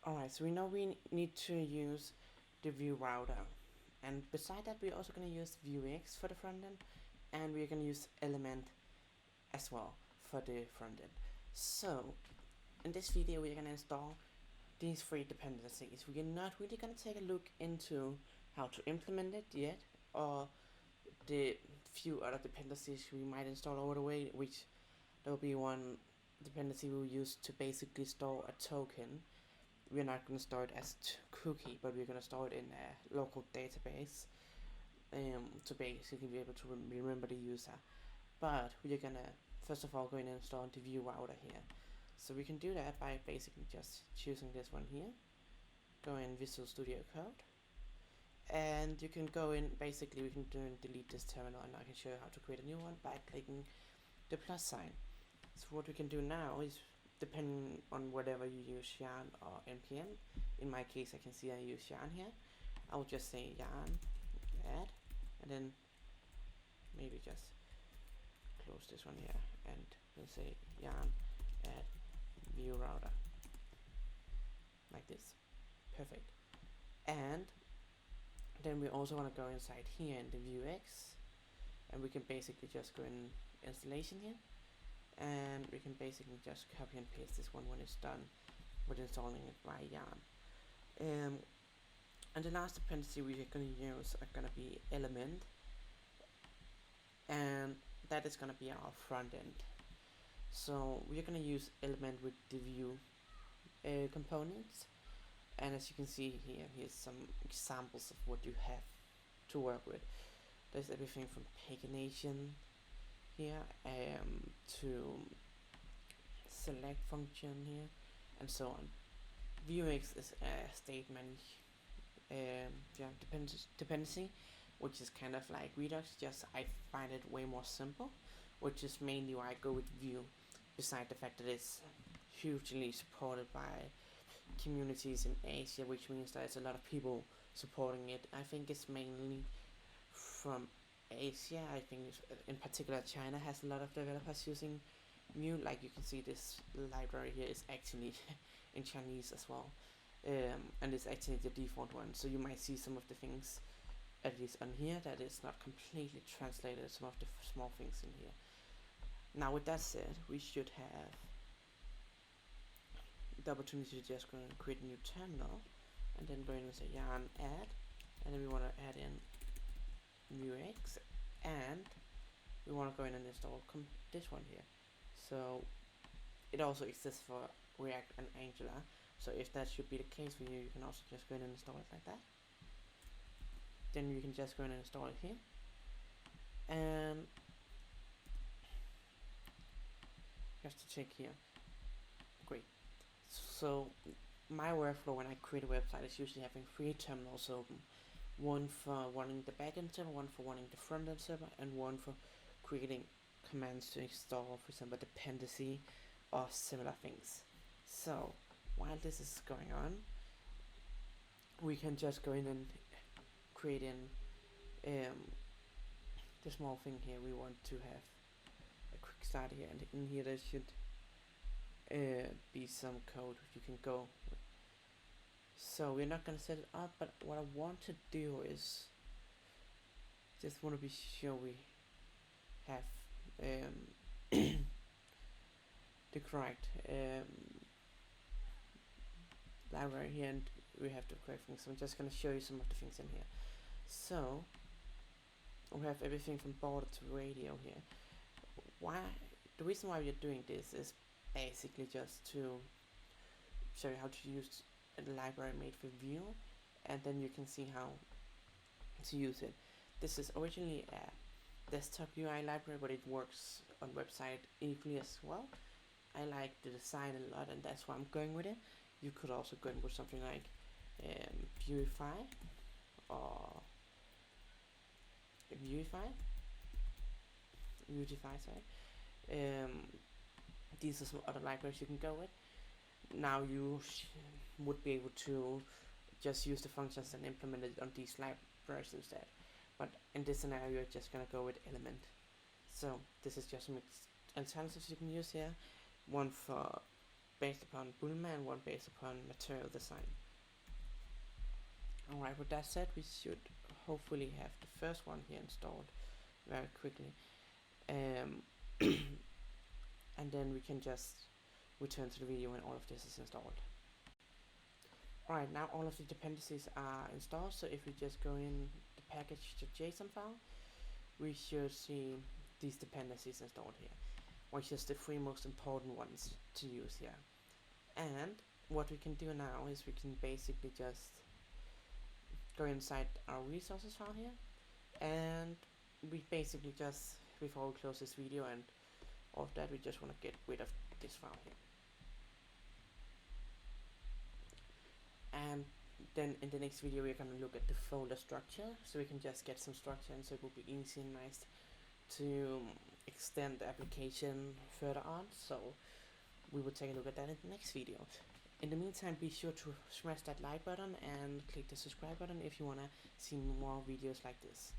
Alright, so we know we need to use the Vue router, and beside that we're also going to use VueJS for the front end, and we're going to use element as well for the front end. So in this video we're going to install these three dependencies. We're not really going to take a look into how to implement it yet, or the few other dependencies we might install over the way, which there will be one dependency we'll use to basically store a token. We're not going to store it as cookie, but we're going to store it in a local database to basically be able to remember the user. But we're going to first of all go in and install the Vue router here. So we can do that by basically just choosing this one here, go in Visual Studio Code, and you can go in, basically we can delete this terminal, and I can show you how to create a new one by clicking the plus sign. So what we can do now is, depending on whatever you use, yarn or npm, in my case I can see I use yarn here, I will just say yarn add, and then maybe just close this one here, and we'll say yarn add Vue router, like this. Perfect. And then we also want to go inside here in the VueJS, and we can basically just go in installation here, and we can basically just copy and paste this one when it's done with installing it by yarn. And the last dependency we're going to use are going to be element, and that is going to be our front end. So we're going to use element with the Vue components, and as you can see here, here's some examples of what you have to work with. There's everything from pagination here to select function here, and so on. VueJS is a statement dependency, which is kind of like Redux, just I find it way more simple, which is mainly why I go with Vue, beside the fact that it's hugely supported by communities in Asia, which means there's a lot of people supporting it. I think it's mainly from Asia. I think in particular China has a lot of developers using Vue. Like you can see, this library here is actually in Chinese as well, and it's actually the default one, so you might see some of the things, at least on here, that is not completely translated, some of the small things in here. Now with that said, we should have the opportunity to just go and create a new terminal, and then go in and say yarn add, and then we want to add in VueJS, and we want to go in and install this one here. So it also exists for React and Angular, so if that should be the case for you, you can also just go in and install it like that. Then you can just go in and install it here, and just to check here. Great. So my workflow when I create a website is usually having 3 terminals open. One for running the backend server, one for running the frontend server, and one for creating commands to install, for example, dependency or similar things. So while this is going on, we can just go in and create in the small thing here. We want to have a quick start here, and in here there should be some code you can go with. So we're not going to set it up, but what I want to do is just want to be sure we have the correct library here, and we have the correct things. So I'm just going to show you some of the things in here. So we have everything from border to radio here. Why? The reason why we're doing this is basically just to show you how to use a library made for Vue, and then you can see how to use it. This is originally a desktop UI library, but it works on website equally as well. I like the design a lot, and that's why I'm going with it. You could also go in with something like Vueify or Vueify, sorry. These are some other libraries you can go with. Now you would be able to just use the functions and implement it on these libraries instead. But in this scenario, you're just gonna go with element. So this is just mixed alternatives you can use here. One for based upon Bulma and one based upon material design. Alright, with that said, we should hopefully have the first one here installed very quickly. And then we can just return to the video when all of this is installed. Alright, now all of the dependencies are installed, so if we just go in the package.json file, we should see these dependencies installed here, which is the 3 most important ones to use here. And what we can do now is we can basically just go inside our resources file here, and we basically just, before we close this video and all of that, we just want to get rid of this file here. And then in the next video we're going to look at the folder structure, so we can just get some structure, and so it will be easy and nice to extend the application further on. So we will take a look at that in the next video. In the meantime, be sure to smash that like button and click the subscribe button if you want to see more videos like this.